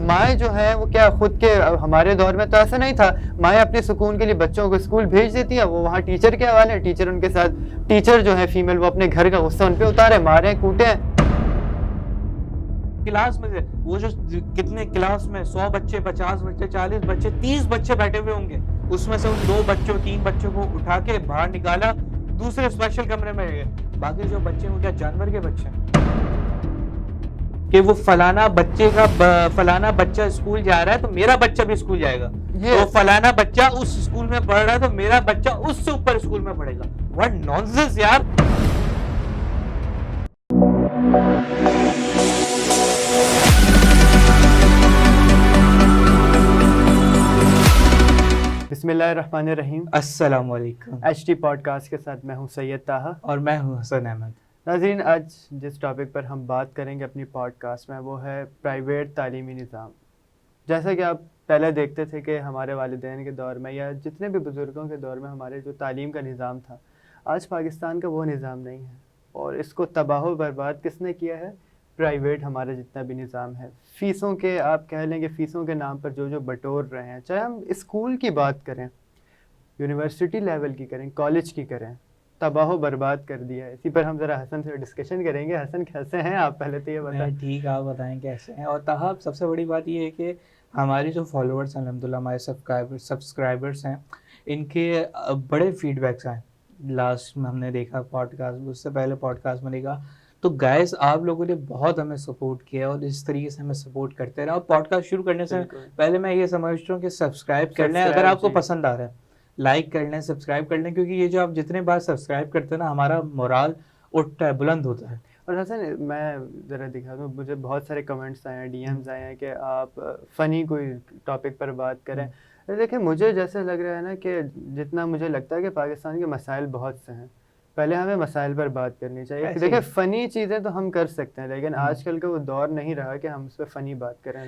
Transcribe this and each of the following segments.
مائیں جو ہیں وہ کیا خود کے، ہمارے دور میں تو ایسا نہیں تھا، مائیں اپنے سکون کے لیے بچوں کو اسکول بھیج دیتی ہیں، وہ وہاں ٹیچر کے حوالے، ٹیچر ان کے ساتھ، ٹیچر جو ہے فیمیل وہ اپنے گھر کا غصہ ان پہ اتارے، مارے کوٹے. کلاس میں وہ جو کتنے کلاس میں 100 بچے 50 بچے 40 بچے 30 بچے بیٹھے ہوئے ہوں گے، اس میں سے ان 2 بچوں 3 بچوں کو اٹھا کے باہر نکالا، دوسرے اسپیشل کمرے میں گئے. باقی جو بچے ہیں وہ کیا جانور کے بچے ہیں کہ وہ فلانا بچہ اسکول جا رہا ہے تو میرا بچہ بھی اسکول جائے گا، تو فلانا بچہ اس اسکول میں پڑھ رہا ہے تو میرا بچہ اس سے اوپر اسکول میں پڑھے گا. واٹ نانسنس یار. بسم اللہ الرحمن الرحیم. السلام علیکم. ایچ ٹی پوڈ کاسٹ کے ساتھ میں ہوں سید طاہا اور میں ہوں حسن احمد. ناظرین، آج جس ٹاپک پر ہم بات کریں گے اپنی پوڈ کاسٹ میں وہ ہے پرائیویٹ تعلیمی نظام. جیسا کہ آپ پہلے دیکھتے تھے کہ ہمارے والدین کے دور میں یا جتنے بھی بزرگوں کے دور میں ہمارے جو تعلیم کا نظام تھا، آج پاکستان کا وہ نظام نہیں ہے، اور اس کو تباہ و برباد کس نے کیا ہے؟ پرائیویٹ ہمارا جتنا بھی نظام ہے. فیسوں کے، آپ کہہ لیں کہ فیسوں کے نام پر جو بٹور رہے ہیں، چاہے ہم اسکول کی بات کریں، یونیورسٹی لیول کی کریں، کالج کی کریں، تباہ و برباد کر دیا ہے. اسی پر ہم ذرا حسن سے ڈسکشن کریں گے. حسن کیسے ہیں آپ؟ پہلے تو یہ بتائیں. ٹھیک، آپ بتائیں کیسے ہیں. اور تاہا سب سے بڑی بات یہ ہے کہ ہماری جو فالوورس ہیں الحمد للہ، ہمارے سبسکرائبرس ہیں، ان کے بڑے فیڈ بیکس ہیں. لاسٹ میں ہم نے دیکھا پوڈ کاسٹ، اس سے پہلے پوڈ کاسٹ میں دیکھا، تو گائز آپ لوگوں نے بہت ہمیں سپورٹ کیا اور اس طریقے سے ہمیں سپورٹ کرتے رہے. اور پوڈ کاسٹ شروع کرنے سے پہلے میں یہ سمجھتا ہوں کہ سبسکرائب کر لیں اگر آپ کو پسند آ رہا ہے، لائک کر لیں، سبسکرائب کر لیں، کیونکہ یہ جو آپ جتنے بار سبسکرائب کرتے ہیں نا، ہمارا مورال اٹھتا ہے، بلند ہوتا ہے. اور حسن میں ذرا دکھا دوں، مجھے بہت سارے کمنٹس آئے ہیں، ڈی ایمز آئے ہیں کہ آپ فنی کوئی ٹاپک پر بات کریں. دیکھیں، مجھے جیسے لگ رہا ہے نا کہ جتنا مجھے لگتا ہے کہ پاکستان کے مسائل بہت سے ہیں، پہلے ہمیں مسائل پر بات کرنی چاہیے. دیکھیں، فنی چیزیں تو ہم کر سکتے ہیں، لیکن آج کل کا وہ دور نہیں رہا کہ ہم اس پہ فنی بات کریں.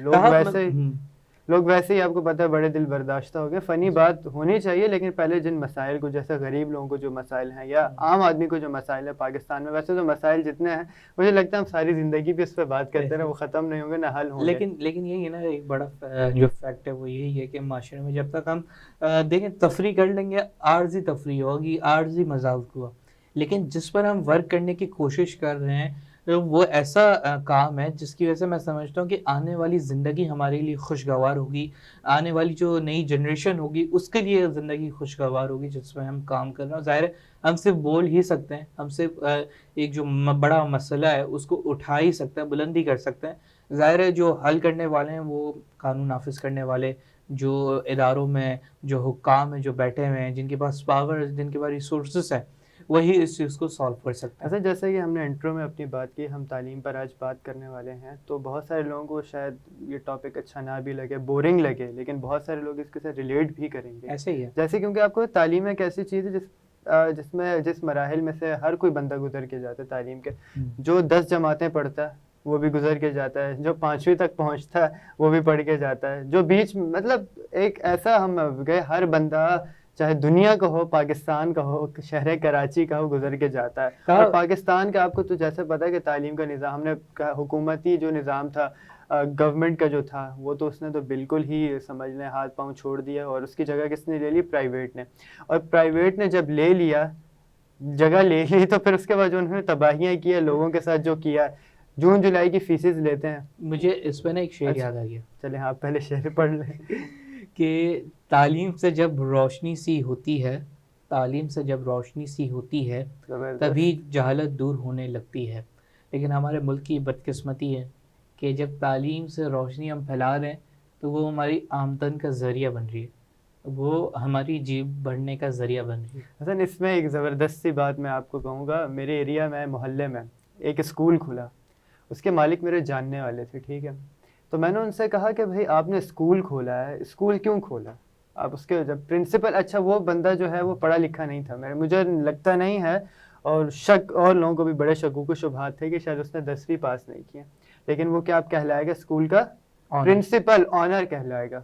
لوگ ویسے ہی آپ کو پتہ ہے بڑے دل برداشتہ ہو گئے. فنی بات ہونی چاہیے، لیکن پہلے جن مسائل کو، جیسے غریب لوگوں کو جو مسائل ہیں یا عام آدمی کو جو مسائل ہیں پاکستان میں، ویسے تو مسائل جتنے ہیں مجھے لگتا ہے ہم ساری زندگی بھی اس پہ بات کرتے رہے، وہ ختم نہیں ہوں گے، نہ حل ہوں گے. لیکن یہی ہے نا، ایک بڑا جو فیکٹ ہے وہ یہی ہے کہ معاشرے میں جب تک ہم دیکھیں تفریح کر لیں گے، عارضی تفریح ہوگی، عارضی مذاق ہوا، لیکن جس پر ہم ورک کرنے کی کوشش کر رہے ہیں وہ ایسا کام ہے جس کی وجہ سے میں سمجھتا ہوں کہ آنے والی زندگی ہمارے لیے خوشگوار ہوگی، آنے والی جو نئی جنریشن ہوگی اس کے لیے زندگی خوشگوار ہوگی جس میں ہم کام کر رہے ہیں. ظاہر ہے ہم صرف بول ہی سکتے ہیں، ہم صرف ایک جو بڑا مسئلہ ہے اس کو اٹھا ہی سکتے ہیں، بلندی کر سکتے ہیں. ظاہر ہے جو حل کرنے والے ہیں وہ قانون نافذ کرنے والے، جو اداروں میں جو حکام ہیں جو بیٹھے ہوئے ہیں، جن کے پاس پاور، جن کے پاس ریسورسز ہیں، وہی اس چیز کو سالو کر سکتے ہیں. جیسے کہ ہم نے انٹرو میں اپنی بات کی، ہم تعلیم پر آج بات کرنے والے ہیں، تو بہت سارے لوگوں کو شاید یہ ٹاپک اچھا نہ بھی لگے، بورنگ لگے، لیکن بہت سارے لوگ اس کے ساتھ ریلیٹ بھی کریں گے. ایسے ہی ہے جیسے کیونکہ آپ کو تعلیم ایک ایسی چیز ہے جس مراحل میں سے ہر کوئی بندہ گزر کے جاتا ہے. تعلیم کے جو 10 جماعتیں پڑھتا ہے وہ بھی گزر کے جاتا ہے، جو 5ویں تک پہنچتا ہے وہ بھی پڑھ کے جاتا ہے، جو بیچ مطلب ایک ایسا ہم گئے، ہر بندہ چاہے دنیا کا ہو، پاکستان کا ہو، شہر کراچی کا ہو، گزر کے جاتا ہے. اور پاکستان کا آپ کو تو جیسے پتہ ہے کہ تعلیم کا نظام، ہم نے حکومتی جو نظام تھا، گورنمنٹ کا جو تھا، وہ تو اس نے تو بالکل ہی سمجھ لیں ہاتھ پاؤں چھوڑ دیا، اور اس کی جگہ کس نے لے لی؟ پرائیویٹ نے. اور پرائیویٹ نے جب لے لیا، جگہ لے لی، تو پھر اس کے بعد جو انہوں نے تباہیاں کی ہیں لوگوں کے ساتھ جو کیا، جون جولائی کی فیسز لیتے ہیں. مجھے اس پہ نا ایک شعر یاد آ گیا. چلیں آپ پہلے شعر پڑھ لیں. کہ تعلیم سے جب روشنی سی ہوتی ہے، تعلیم سے جب روشنی سی ہوتی ہے تبھی جہالت دور ہونے لگتی ہے. لیکن ہمارے ملک کی بدقسمتی ہے کہ جب تعلیم سے روشنی ہم پھیلا رہے ہیں تو وہ ہماری آمدن کا ذریعہ بن رہی ہے، وہ ہماری جیب بڑھنے کا ذریعہ بن رہی ہے. حسن، اس میں ایک زبردست سی بات میں آپ کو کہوں گا. میرے ایریا میں، محلے میں ایک اسکول کھلا، اس کے مالک میرے جاننے والے تھے، ٹھیک ہے. تو میں نے ان سے کہا کہ بھائی آپ نے اسکول کھولا ہے، اسکول کیوں کھولا؟ آپ اس کے جب پرنسپل، اچھا وہ بندہ جو ہے وہ پڑھا لکھا نہیں تھا، مجھے لگتا نہیں ہے، اور شک اور لوگوں کو بھی بڑے شکوک و شبہات تھے کہ شاید اس نے 10ویں پاس نہیں کیا، لیکن وہ کیا آپ کہلائے گا؟ اسکول کا پرنسپل، آنر کہلائے گا.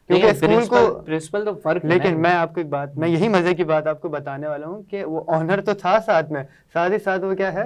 کیونکہ اسکول کو پرنسپل تو فرق ہے. لیکن میں آپ کو ایک بات، میں یہی مزے کی بات آپ کو بتانے والا ہوں کہ وہ آنر تو تھا ساتھ میں، ساتھ ہی ساتھ وہ کیا ہے؟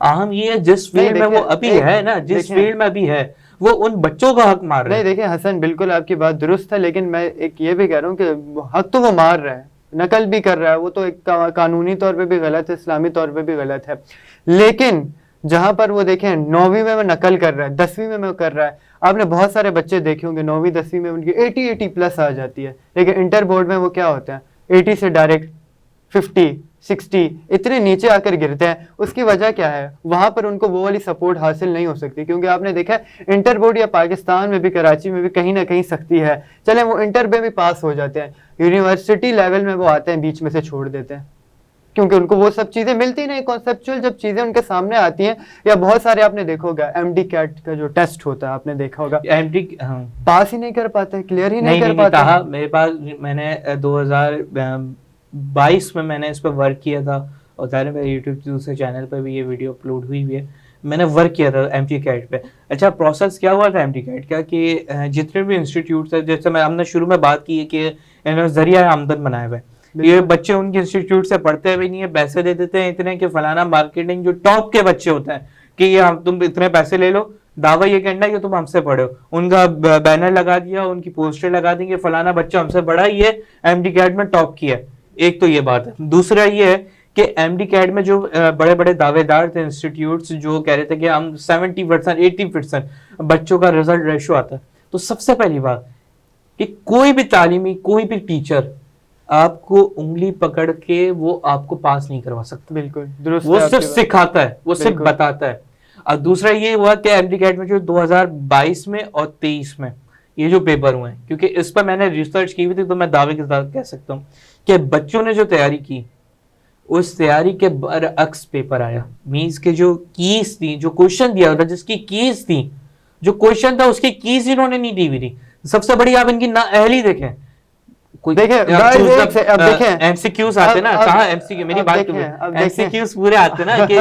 اہم یہ ہے جس فیلڈ میں وہ ابھی ہے نا، جس فیلڈ میں ابھی ہے وہ ان بچوں کا حق مار رہے ہیں. نہیں دیکھیں حسن بالکل آپ کی بات درست ہے، لیکن میں ایک یہ بھی کہہ رہا ہوں کہ حق تو وہ مار رہا ہے، نقل بھی کر رہا ہے، وہ تو ایک قانونی طور پہ بھی غلط ہے، اسلامی طور پہ بھی غلط ہے. لیکن جہاں پر وہ دیکھیں 9ویں میں وہ نقل کر رہا ہے، 10ویں میں وہ کر رہا ہے. آپ نے بہت سارے بچے دیکھے ہوں گے 9ویں 10ویں میں ان کی 80 پلس آ جاتی ہے، لیکن انٹر بورڈ میں وہ کیا ہوتے ہیں 80 سے ڈائریکٹ 50 60 اتنے نیچے آ کر گرتے ہیں. اس کی وجہ کیا ہے؟ وہاں پر ان کو وہ والی سپورٹ حاصل نہیں ہو سکتی، کیونکہ آپ نے دیکھا ہے انٹر بورڈ یا پاکستان میں بھی کراچی میں بھی کہیں نہ کہیں سختی ہے. چلیں وہ انٹر میں بھی پاس ہو جاتے ہیں، یونیورسٹی لیول میں وہ آتے ہیں بیچ میں سے چھوڑ دیتے ہیں، کیونکہ ان کو وہ سب چیزیں ملتی نہیں. کانسیپچول جب چیزیں ان کے سامنے آتی ہیں، یا بہت سارے آپ نے دیکھا ہوگا ایم ڈی کیٹ کا جو ٹیسٹ ہوتا ہے آپ نے دیکھا ہوگا، پاس ہی نہیں کر پاتے، کلیئر ہی نہیں کر پاتے. میرے پاس میں نے 2022 میں میں نے اس پہ ورک کیا تھا، اور ظاہر میرے یوٹیوب دوسرے چینل پہ بھی یہ ویڈیو اپلوڈ ہوئی ہے. میں نے ورک کیا تھا ایم ٹی کیٹ پہ. اچھا پروسیس کیا ہوا تھا ایم ٹی کیٹ کا کہ جتنے بھی انسٹیٹیوٹس ہیں، جیسے ہم نے شروع میں بات کی ہے کہ انہوں نے ذریعہ آمدن بنائے ہوئے، یہ بچے ان کے انسٹیٹیوٹ سے پڑھتے بھی نہیں ہے، پیسے دے دیتے ہیں اتنے کہ فلانا مارکیٹنگ جو ٹاپ کے بچے ہوتے ہیں کہ یہ تم اتنے پیسے لے لو، دعویٰ یہ کرنا ہے کہ تم ہم سے پڑھو، ان کا بینر لگا دیا، ان کی پوسٹر لگا دیں گے فلانا بچہ ہم سے پڑھا، یہ ایم ڈی کیٹ میں ٹاپ کیا. ایک تو یہ بات ہے. دوسرا یہ ہے کہ ایم ڈی کیٹ میں جو بڑے بڑے دعوے دار تھے انسٹیٹیوٹس جو کہہ رہے تھے کہ ہم 70% 80% بچوں کا رزلٹ ریشو آتا ہے. تو سب سے پہلی بات کہ کوئی بھی تعلیمی کوئی بھی ٹیچر آپ کو انگلی پکڑ کے وہ آپ کو پاس نہیں کروا سکتا. بالکل درست، وہ صرف سکھاتا ہے، وہ صرف بتاتا ہے. اور دوسرا یہ ہوا کہ ایم ڈی کیٹ میں جو 2022 میں اور 23 میں یہ جو پیپر ہوئے ہیں، کیونکہ اس پر میں نے ریسرچ کی ہوئی تھی تو میں دعوے کے ساتھ کہہ سکتا ہوں کہ بچوں نے جو تیاری کی اس تیاری کے برعکس پیپر آیا. مینس کے جو کیز تھی، جو کوشچن دیا ہوتا جس کی کیز تھی، جو کوشچن تھا اس کی کیز انہوں نے نہیں دی ہوئی تھی. سب سے بڑی آپ ان کی نااہلی دیکھیں، ایم سی کیوز آتے نا، کہاں ایم سی کیو، میری بات ایم سی کیوز پورے آتے نا کہ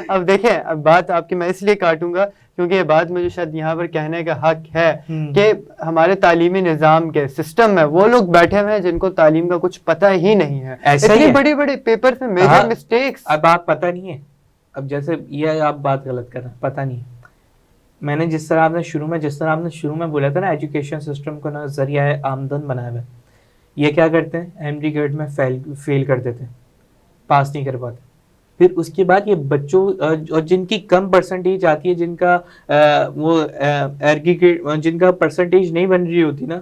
اب دیکھیں، اب بات آپ کی میں اس لیے کاٹوں گا کیونکہ یہ بات مجھے شاید یہاں پر کہنے کا حق ہے کہ ہمارے تعلیمی نظام کے سسٹم میں وہ لوگ بیٹھے ہوئے ہیں جن کو تعلیم کا کچھ پتہ ہی نہیں ہے. اتنی بڑی بڑی پیپر میں میجر مسٹیکس. اب آپ پتہ نہیں ہے، اب جیسے یہ آپ بات غلط کر رہے ہیں، پتہ نہیں ہے. میں نے جس طرح آپ نے شروع میں بولا تھا نا ایجوکیشن سسٹم کو نا ذریعہ آمدن بنایا ہوا ہے، یہ کیا کرتے ہیں ایم ڈی کیٹ میں فیل کر دیتے ہیں، پاس نہیں کر پاتے. پھر اس کے بعد یہ بچوں اور جن کی کم پرسنٹیج آتی ہے، جن کا جن کا پرسنٹیج نہیں بن رہی ہوتی نا،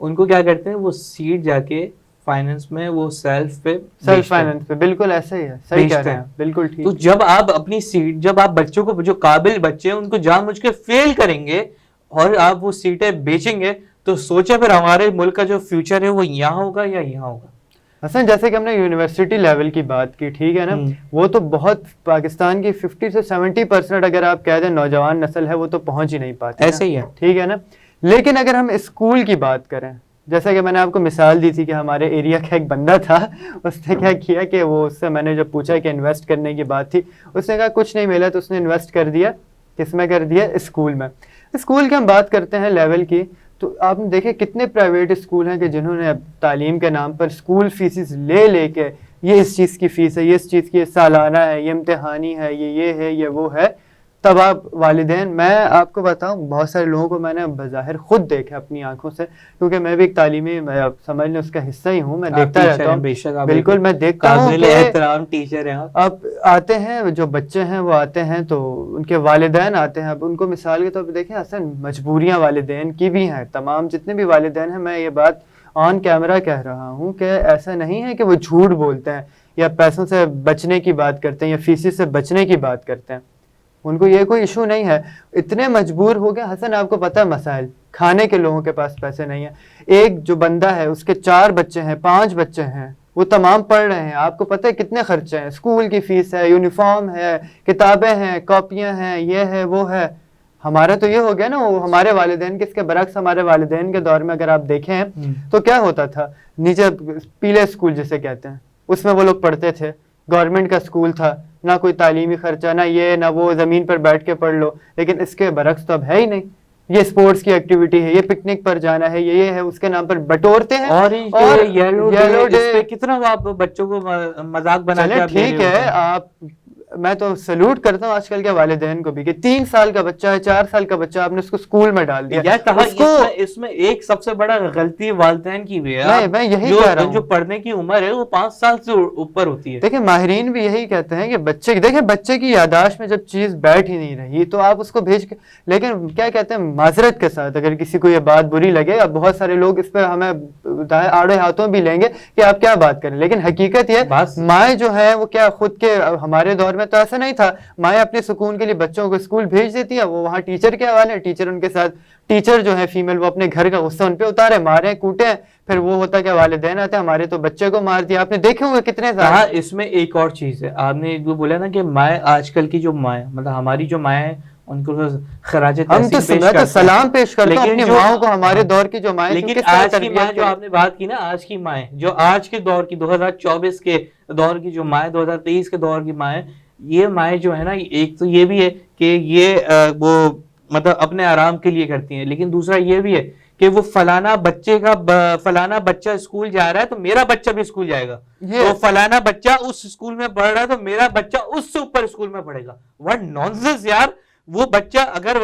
ان کو کیا کرتے ہیں وہ سیٹ جا کے فائننس میں وہ سیلف فائننس پہ بالکل ایسا ہی ہے. صحیح کہہ رہے ہیں، بالکل ٹھیک. تو جب آپ اپنی سیٹ، جب آپ بچوں کو جو قابل بچے ہیں ان کو جان بوجھ کے فیل کریں گے اور آپ وہ سیٹیں بیچیں گے، تو سوچیں پھر ہمارے ملک کا جو فیوچر ہے وہ یہاں ہوگا یا یہاں ہوگا. حسن جیسے کہ ہم نے یونیورسٹی لیول کی بات کی، ٹھیک ہے نا، وہ تو بہت پاکستان کی 50 سے 70% اگر آپ کہہ دیں نوجوان نسل ہے وہ تو پہنچ ہی نہیں پاتی. ایسے ہی ہے، ٹھیک ہے نا. لیکن اگر ہم اسکول کی بات کریں، جیسا کہ میں نے آپ کو مثال دی تھی کہ ہمارے ایریا کا ایک بندہ تھا، اس نے کیا کیا کہ وہ اس سے میں نے جب پوچھا کہ انویسٹ کرنے کی بات تھی، اس نے کہا کچھ نہیں ملا، تو اس نے انویسٹ کر دیا. کس میں کر دیا؟ اسکول میں. اسکول کی ہم بات کرتے ہیں لیول کی، تو آپ نے دیکھے کتنے پرائیویٹ اسکول ہیں کہ جنہوں نے اب تعلیم کے نام پر اسکول فیسز لے کے یہ اس چیز کی فیس ہے، یہ اس چیز کی سالانہ ہے، یہ امتحانی ہے، یہ ہے، یہ وہ ہے. تب آپ والدین، میں آپ کو بتاؤں بہت سارے لوگوں کو میں نے بظاہر خود دیکھا اپنی آنکھوں سے، کیونکہ میں بھی ایک تعلیمی سمجھ لیں اس کا حصہ ہی ہوں، میں دیکھتا رہتا ہوں. بالکل میں دیکھتا ہوں کہ احترام ٹیچر ہیں اب آتے ہیں جو بچے ہیں وہ آتے ہیں تو ان کے والدین آتے ہیں. اب ان کو مثال کے طور پہ دیکھیں حسن، مجبوریاں والدین کی بھی ہیں. تمام جتنے بھی والدین ہیں، میں یہ بات آن کیمرہ کہہ رہا ہوں کہ ایسا نہیں ہے کہ وہ جھوٹ بولتے ہیں یا پیسوں سے بچنے کی بات کرتے ہیں یا فیسز سے بچنے کی بات کرتے ہیں. ان کو یہ کوئی ایشو نہیں ہے. اتنے مجبور ہو گئے حسن، آپ کو پتہ ہے مسائل کھانے کے لوگوں کے پاس پیسے نہیں ہیں. ایک جو بندہ ہے اس کے 4 بچے ہیں، 5 بچے ہیں، وہ تمام پڑھ رہے ہیں. آپ کو پتہ ہے کتنے خرچے ہیں؟ اسکول کی فیس ہے، یونیفارم ہے، کتابیں ہیں، کاپیاں ہیں، یہ ہے وہ ہے. ہمارا تو یہ ہو گیا نا، وہ ہمارے والدین کے اس کے برعکس ہمارے والدین کے دور میں اگر آپ دیکھیں تو کیا ہوتا تھا، نیچے پیلے اسکول جسے کہتے ہیں اس میں وہ لوگ پڑھتے تھے. گورنمنٹ کا اسکول تھا، نہ کوئی تعلیمی خرچہ، نہ یہ نہ وہ، زمین پر بیٹھ کے پڑھ لو. لیکن اس کے برعکس تو اب ہے ہی نہیں. یہ اسپورٹس کی ایکٹیویٹی ہے، یہ پکنک پر جانا ہے، یہ ہے، اس کے نام پر بٹورتے ہیں. اور یلو ڈے کتنا آپ بچوں کو مذاق بنا کے، ٹھیک ہے آپ میں تو سلوٹ کرتا ہوں آج کل کے والدین کو بھی کہ 3 سال کا بچہ ہے 4 سال کا بچہ آپ نے اس کو اسکول میں ڈال دیا. اس میں ایک سب سے بڑا غلطی والدین کی بھی ہے. میں یہی کہہ رہا ہوں جو پڑھنے کی عمر ہے وہ 5 سال سے اوپر ہوتی ہے. دیکھیں ماہرین بھی یہی کہتے ہیں کہ بچے کی یاداشت میں جب چیز بیٹھ ہی نہیں رہی تو آپ اس کو بھیج کے, لیکن کیا کہتے ہیں معذرت کے ساتھ اگر کسی کو یہ بات بری لگے, اب بہت سارے لوگ اس پہ ہمیں آڑے ہاتھوں بھی لیں گے کہ آپ کیا بات کریں, لیکن حقیقت یہ مائیں جو ہے وہ کیا خود کے, ہمارے دور میں تو ایسا نہیں تھا, مائیں اپنے سکون کے لیے بچوں کو اسکول بھیج دیتی ہیں, وہ وہاں ٹیچر کے حوالے, ٹیچر ان کے ساتھ, ٹیچر جو ہے فیمیل وہ اپنے گھر کا غصہ ان پہ اتارے, مارے کوٹے, پھر وہ ہوتا کہ والدین آتے ہیں ہمارے تو بچے کو مار دیا. آپ نے دیکھے ہوئے کتنے زیادہ. اس میں ایک اور چیز ہے, آپ نے جو بولا نا کہ مائیں آج کل کی جو مائیں مطلب ہماری جو مائیں ان کو خراج تحسین سلام پیش کرتے ہیں اپنی ماؤں کو, ہمارے دور کی جو مائیں, لیکن آج کی مائیں جو آپ نے بات کی نا, آج کی مائیں جو آج کے دور کی 2024 کے دور کی جو مائیں 2023 کے دور کی مائیں, یہ مائیں جو ہے نا, ایک تو یہ بھی ہے کہ یہ وہ مطلب اپنے آرام کے لیے کرتی ہیں, لیکن دوسرا یہ بھی ہے کہ وہ فلانا بچہ اسکول جا رہا ہے تو میرا بچہ بھی اسکول جائے گا, تو فلانا بچہ اس اسکول میں پڑھ رہا ہے تو میرا بچہ اس سے اوپر اسکول میں پڑھے گا. واٹ نانسنس یار. وہ بچہ اگر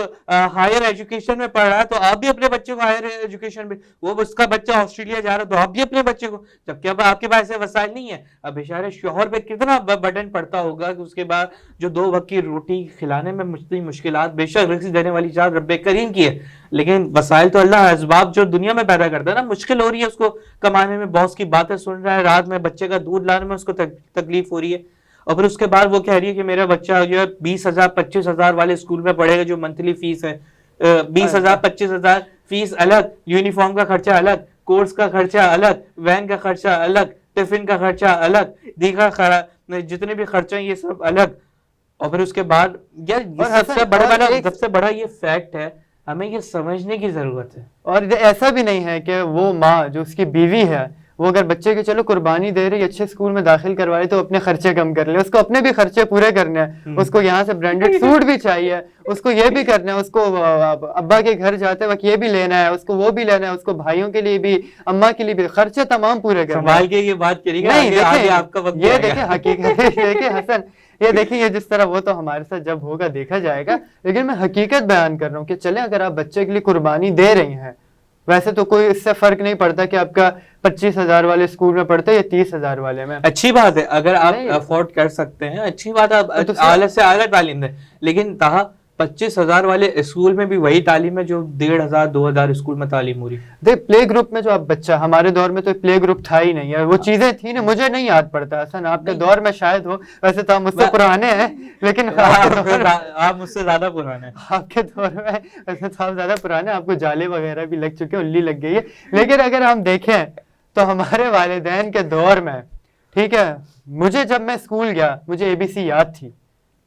ہائر ایجوکیشن میں پڑھ رہا ہے تو آپ بھی اپنے بچے کو ہائر ایجوکیشن میں, وہ اس کا بچہ آسٹریلیا جا رہا ہے تو آپ بھی اپنے بچے کو, جبکہ اب آپ کے پاس ایسے وسائل نہیں ہے. اب بیچارے شوہر پہ کتنا برڈن پڑتا ہوگا کہ اس کے بعد جو 2 وقت کی روٹی کھلانے میں مشکلات, بے شک رزق دینے والی ذات رب کریم کی ہے, لیکن وسائل تو اللہ اسباب جو دنیا میں پیدا کرتا ہے نا, مشکل ہو رہی ہے اس کو کمانے میں, باس کی باتیں سن رہا ہے, رات میں بچے کا دودھ لانے میں اس کو تکلیف ہو رہی ہے, اور پھر اس کے بعد وہ کہہ رہی ہے کہ میرا بچہ جو ہے 20,000 25,000 والے اسکول میں پڑھے گا جو منتھلی فیس ہے, 20,000 25,000 فیس الگ, یونیفارم کا خرچہ الگ, کورس کا خرچہ الگ, وین کا خرچہ الگ, ٹفن کا خرچہ الگ, دیگر جتنے بھی خرچے ہیں یہ سب الگ. اور پھر اس کے بعد یار سب سے بڑا یہ فیکٹ ہے, ہمیں یہ سمجھنے کی ضرورت ہے. اور ایسا بھی نہیں ہے کہ وہ ماں جو اس کی بیوی ہے وہ اگر بچے کی چلو قربانی دے رہی, اچھے اسکول میں داخل کروائے تو اپنے خرچے کم کر لے, اس کو اپنے بھی خرچے پورے کرنے ہیں, اس کو یہاں سے برانڈیڈ سوٹ بھی چاہیے, اس کو یہ بھی کرنا ہے, اس کو ابا کے گھر جاتے وقت یہ بھی لینا ہے, اس کو وہ بھی لینا ہے, اس کو بھائیوں کے لیے بھی, اماں کے لیے بھی, خرچے تمام پورے کرنے ہیں. یہ بات کریے گا, یہ دیکھیں حقیقت, دیکھیں حسن, یہ دیکھیں یہ جس طرح وہ تو ہمارے ساتھ جب ہوگا دیکھا جائے گا, لیکن میں حقیقت بیان کر رہا ہوں کہ چلیں اگر آپ بچے کے لیے قربانی دے رہی ہیں, ویسے تو کوئی اس سے فرق نہیں پڑتا کہ آپ کا 25,000 والے اسکول میں پڑھتا ہے یا 30,000 والے میں. اچھی بات ہے اگر آپ افورڈ کر سکتے ہیں, اچھی بات ہے, آپ اعلیٰ سے اعلیٰ تعلیم دیں, لیکن 25,000 والے اسکول میں بھی وہی تعلیم ہے جو 1,500 2,000 اسکول میں تعلیم ہو رہی ہے. دیکھ پلے گروپ میں جو آپ بچہ, ہمارے دور میں تو پلے گروپ تھا ہی نہیں ہے, وہ چیزیں تھیں نا, مجھے نہیں یاد پڑتا حسن, آپ کے دور میں شاید ہو, ویسے تو آپ مجھ سے پرانے ہیں لیکن آپ مجھ سے زیادہ پرانے ہیں, آپ کے دور میں ویسے تو آپ زیادہ پرانے, آپ کو جالے وغیرہ بھی لگ چکے, الی لگ گئی ہے, لیکن اگر ہم دیکھیں تو ہمارے والدین کے دور میں, ٹھیک ہے, مجھے جب میں اسکول گیا مجھے ABC یاد تھی,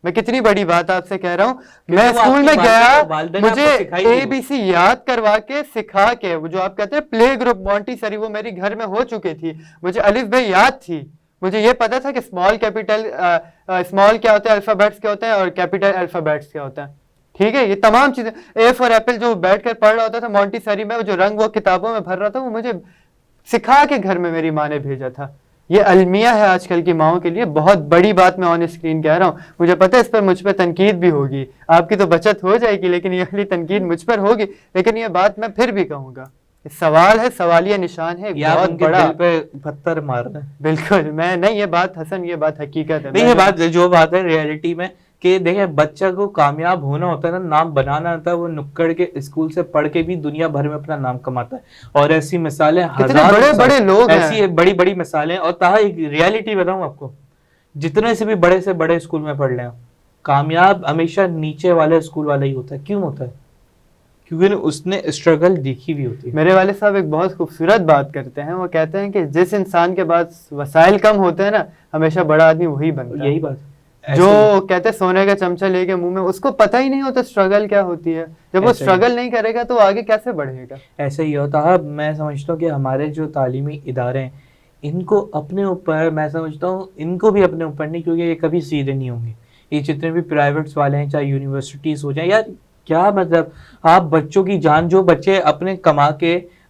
میں کتنی بڑی بات آپ سے کہہ رہا ہوں, میں اسکول میں گیا مجھے ABC یاد کروا کے سکھا کے, وہ جو آپ کہتے ہیں پلے گروپ مونٹی سری, وہ میری گھر میں ہو چکی تھی, مجھے الف ب یاد تھی, مجھے یہ پتا تھا کہ اسمال کیپیٹل اسمال کیا ہوتا ہے, الفابیٹس کیا ہوتے ہیں, اور کیپیٹل الفابیٹس کیا ہوتا ہے, ٹھیک ہے, یہ تمام چیزیں, اے فار ایپل جو بیٹھ کر پڑھ رہا ہوتا تھا مونٹی سری میں, جو رنگ وہ کتابوں میں بھر رہا تھا, وہ مجھے سکھا کے گھر میں میری ماں نے بھیجا تھا. یہ المیہ ہے آج کل کی ماؤں کے لیے, بہت بڑی بات میں آن اسکرین کہہ رہا ہوں, مجھے پتہ ہے اس پر مجھ پہ تنقید بھی ہوگی, آپ کی تو بچت ہو جائے گی, لیکن یہ اگلی تنقید مجھ پر ہوگی, لیکن یہ بات میں پھر بھی کہوں گا, سوال ہے, سوالیہ نشان ہے, بہت بڑا, دل پہ پتھر مارنا. بالکل, میں نہیں, یہ بات حسن, یہ بات حقیقت ہے, نہیں, یہ بات جو بات ہے ریئلٹی میں کہ دیکھیں بچہ کو کامیاب ہونا ہوتا ہے نا, نام بنانا ہوتا ہے, وہ نکڑ کے اسکول سے پڑھ کے بھی دنیا بھر میں اپنا نام کماتا ہے, اور ایسی مثالیں بڑے بڑے لوگ ہیں, ایسی بڑی بڑی مثالیں. اور تاہا ایک ریئلٹی بتاؤں آپ کو, جتنے سے بھی بڑے اسکول میں پڑھ لیں, کامیاب ہمیشہ نیچے والے اسکول والا ہی ہوتا ہے. کیوں ہوتا ہے؟ کیونکہ اس نے اسٹرگل دیکھی بھی ہوتی ہے. میرے والد صاحب ایک بہت خوبصورت بات کرتے ہیں, وہ کہتے ہیں کہ جس انسان کے پاس وسائل کم ہوتے ہیں نا, ہمیشہ بڑا آدمی وہی بنتا ہے. یہی بات جو کہتے ہیں سونے کا چمچہ لے کے منہ میں, اس کو پتہ ہی نہیں ہوتا اسٹرگل کیا ہوتی ہے. جب وہ اسٹرگل نہیں کرے گا تو آگے کیسے بڑھے گا. ایسے ہی ہوتا ہے. میں سمجھتا ہوں کہ ہمارے جو تعلیمی ادارے ہیں, ان کو اپنے اوپر, میں سمجھتا ہوں ان کو بھی اپنے اوپر نہیں, کیونکہ یہ کبھی سیدھے نہیں ہوں گے. یہ جتنے بھی پرائیویٹس والے ہیں, چاہے یونیورسٹیز ہو جائیں, یار کیا مطلب, آپ بچوں کی جان, جو بچے اپنے کما کے